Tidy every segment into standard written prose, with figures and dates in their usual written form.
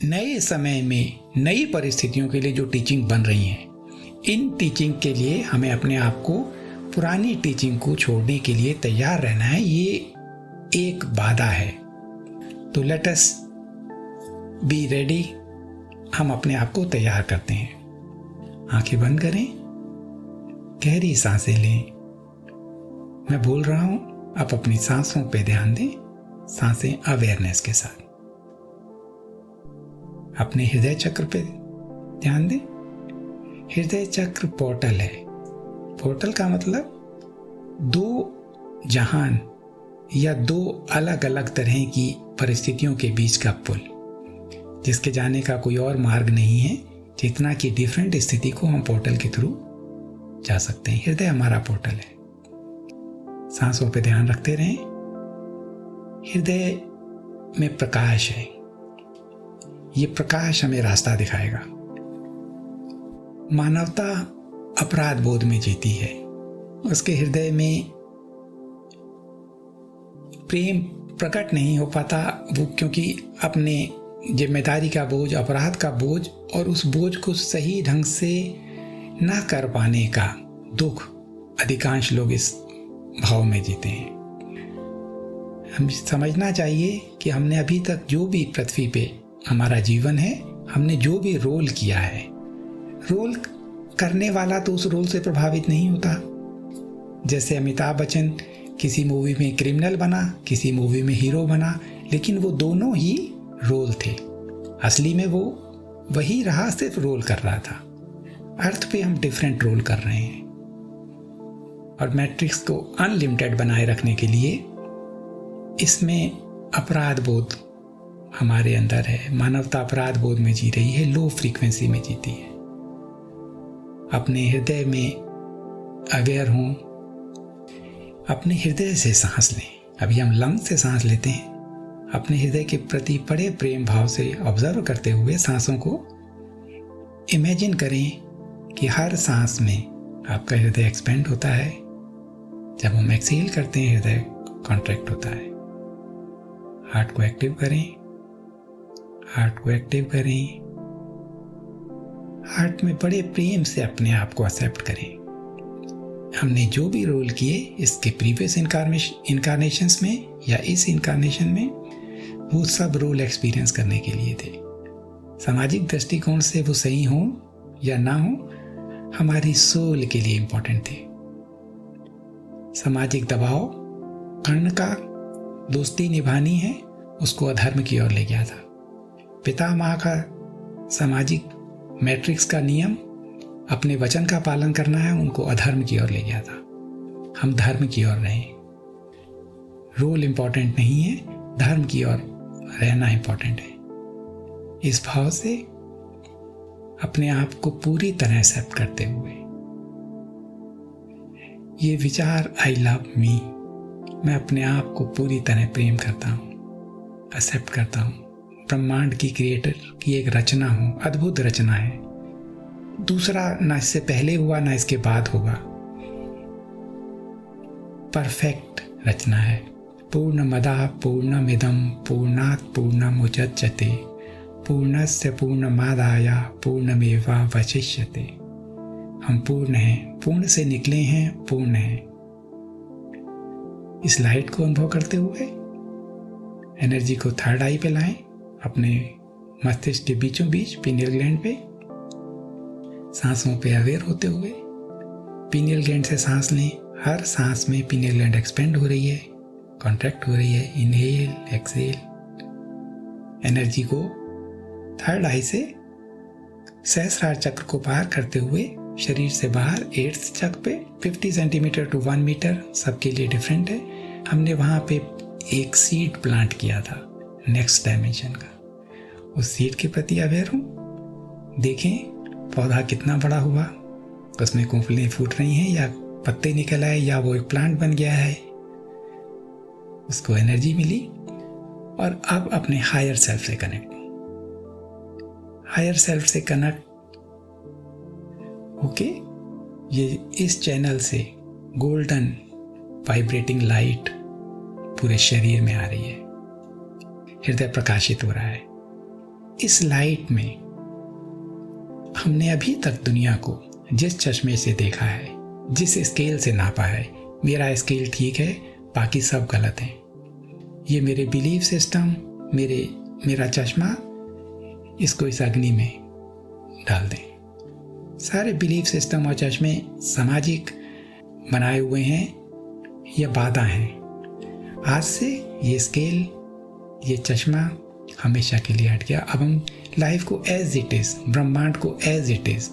नए समय में नई परिस्थितियों के लिए जो टीचिंग बन रही हैं, इन टीचिंग के लिए हमें अपने आप को पुरानी टीचिंग को छोड़ने के लिए तैयार रहना है। ये एक बाधा है। तो लेट अस बी रेडी। हम अपने आप को तैयार करते हैं। आंखें बंद करें, गहरी सांसें लें। मैं बोल रहा हूं, आप अपनी सांसों पे ध्यान दें, सांसें अवेयरनेस के साथ। अपने हृदय चक्र पे ध्यान दें। हृदय चक्र पोर्टल है। पोर्टल का मतलब दो जहान या दो अलग अलग तरह की परिस्थितियों के बीच का पुल, जिसके जाने का कोई और मार्ग नहीं है जितना कि डिफरेंट स्थिति को हम पोर्टल के थ्रू जा सकते हैं। हृदय हमारा पोर्टल है। सांसों पे ध्यान रखते रहें। हृदय में प्रकाश है। ये प्रकाश हमें रास्ता दिखाएगा। मानवता अपराध बोध में जीती है। उसके हृदय में प्रेम प्रकट नहीं हो पाता, वो क्योंकि अपने जिम्मेदारी का बोझ, अपराध का बोझ और उस बोझ को सही ढंग से ना कर पाने का दुख, अधिकांश लोग इस भाव में जीते हैं। हम समझना चाहिए कि हमने अभी तक जो भी पृथ्वी पे हमारा जीवन है, हमने जो भी रोल किया है, रोल करने वाला तो उस रोल से प्रभावित नहीं होता। जैसे अमिताभ बच्चन किसी मूवी में क्रिमिनल बना, किसी मूवी में हीरो बना, लेकिन वो दोनों ही रोल थे। असली में वो वही रहा, सिर्फ रोल कर रहा था। अर्थ पे हम डिफरेंट रोल कर रहे हैं। और मैट्रिक्स को अनलिमिटेड बनाए रखने के लिए इसमें अपराध बोध हमारे अंदर है। मानवता अपराध बोध में जी रही है, लो फ्रीक्वेंसी में जीती है। अपने हृदय में अवेयर हों, अपने हृदय से सांस लें। अभी हम लंग्स से सांस लेते हैं। अपने हृदय के प्रति बड़े प्रेम भाव से ऑब्जर्व करते हुए सांसों को इमेजिन करें कि हर सांस में आपका हृदय एक्सपेंड होता है। जब हम एक्सहेल करते हैं, हृदय कॉन्ट्रैक्ट होता है। हार्ट को एक्टिव करें, हार्ट को एक्टिव करें। हार्ट में बड़े प्रेम से अपने आप को एक्सेप्ट करें। हमने जो भी रोल किए इसके प्रीवियस इनकारनेशंस में या इस इनकारनेशन में, वो सब रोल एक्सपीरियंस करने के लिए थे। सामाजिक दृष्टिकोण से वो सही हो या ना हो, हमारी सोल के लिए इंपॉर्टेंट थे। सामाजिक दबाव, कर्ण का दोस्ती निभानी है, उसको अधर्म की ओर ले गया था। पिता माँ का सामाजिक मैट्रिक्स का नियम, अपने वचन का पालन करना है, उनको अधर्म की ओर ले गया था। हम धर्म की ओर रहें। रोल इंपॉर्टेंट नहीं है, धर्म की ओर रहना इंपॉर्टेंट है। इस भाव से अपने आप को पूरी तरह एक्सेप्ट करते हुए, ये विचार आई लव मी, मैं अपने आप को पूरी तरह प्रेम करता हूँ, एक्सेप्ट करता हूँ। ब्रह्मांड की क्रिएटर की एक रचना हूँ, अद्भुत रचना है। दूसरा ना इससे पहले हुआ ना इसके बाद होगा। परफेक्ट रचना है। पूर्णमदः पूर्णमिदं पूर्णात् पूर्णमुदच्यते पूर्णस्य पूर्णमादाय पूर्णमेवावशिष्यते। हम पूर्ण हैं, पूर्ण से निकले हैं, पूर्ण हैं। इस लाइट को अनुभव करते हुए एनर्जी को थर्ड आई पे लाएं, अपने मस्तिष्क के बीचों बीच पीनियल ग्लैंड पे। सांसों पे अवेयर होते हुए पीनियल ग्लैंड से सांस लें। हर सांस में पीनियल ग्लैंड एक्सपेंड हो रही है, कॉन्ट्रैक्ट हो रही है। Inhale, exhale. एनर्जी को थर्ड आई से सहस्रार चक्र को पार करते हुए शरीर से बाहर 8th चक्र पे 50 सेंटीमीटर टू 1 मीटर, सबके लिए डिफरेंट है। हमने वहां पे एक सीड प्लांट किया था नेक्स्ट डायमेंशन का। उस सीड के प्रति अवेयर हूं। देखें पौधा कितना बड़ा हुआ, उसमें कुंफलें फूट रही हैं या पत्ते निकल आए या वो एक प्लांट बन गया है, उसको एनर्जी मिली। और अब अपने हायर सेल्फ से कनेक्ट, हायर सेल्फ से कनेक्ट ओके। ये इस चैनल से गोल्डन वाइब्रेटिंग लाइट पूरे शरीर में आ रही है। हृदय प्रकाशित हो रहा है। इस लाइट में हमने अभी तक दुनिया को जिस चश्मे से देखा है, जिस स्केल से नापा है, मेरा स्केल ठीक है, बाकी सब गलत है। ये मेरे बिलीफ सिस्टम, मेरा चश्मा, इसको इस अग्नि में डाल दें। सारे बिलीफ सिस्टम और चश्मे सामाजिक बनाए हुए हैं, ये बाधा हैं। आज से ये स्केल, ये चश्मा हमेशा के लिए हट गया। अब हम लाइफ को एज इट इज़, ब्रह्मांड को एज इट इज़,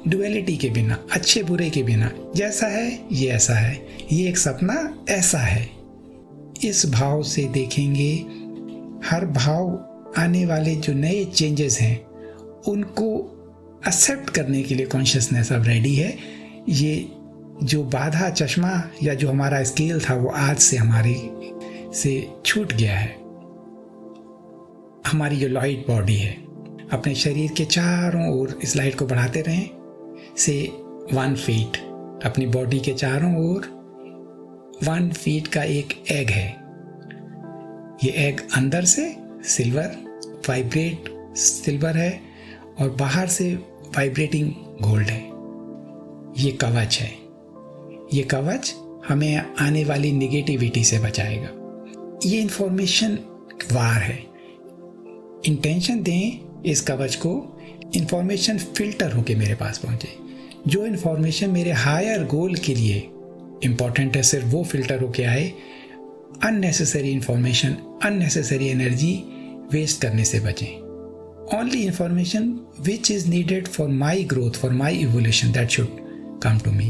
डुअलिटी के बिना, अच्छे बुरे के बिना, जैसा है ये ऐसा है, ये एक सपना ऐसा है, इस भाव से देखेंगे। हर भाव आने वाले जो नए चेंजेस हैं उनको एक्सेप्ट करने के लिए कॉन्शियसनेस अब रेडी है। ये जो बाधा चश्मा या जो हमारा स्केल था वो आज से हमारी से छूट गया है। हमारी जो लाइट बॉडी है, अपने शरीर के चारों ओर इस लाइट को बढ़ाते रहें। से 1 फीट अपनी बॉडी के चारों ओर 1 फीट का एक एग है। ये एग अंदर से सिल्वर, वाइब्रेट सिल्वर है, और बाहर से वाइब्रेटिंग गोल्ड है। ये कवच है। ये कवच हमें आने वाली नेगेटिविटी से बचाएगा। ये इंफॉर्मेशन वार है। इंटेंशन दें इस कवच को, इंफॉर्मेशन फिल्टर होके मेरे पास पहुंचे। जो इंफॉर्मेशन मेरे हायर गोल के लिए इम्पॉर्टेंट है, सिर्फ वो फिल्टर होके आए। Unnecessary information, unnecessary energy waste करने से बचें। Only information which is needed for my growth, for my evolution, that should come to me.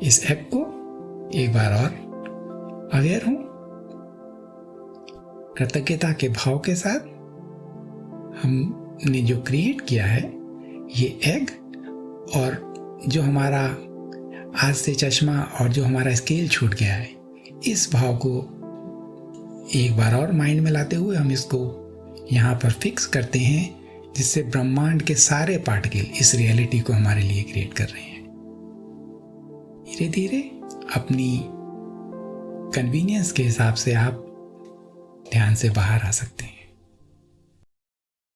इस ऐप को एक बार और अवेयर हूं, कृतज्ञता के भाव के साथ हमने जो क्रिएट किया है ये एग, और जो हमारा आज से चश्मा और जो हमारा स्केल छूट गया है, इस भाव को एक बार और माइंड में लाते हुए हम इसको यहाँ पर फिक्स करते हैं, जिससे ब्रह्मांड के सारे पार्टिकल इस रियलिटी को हमारे लिए क्रिएट कर रहे हैं। धीरे धीरे अपनी कन्वीनियंस के हिसाब से आप ध्यान से बाहर आ सकते हैं।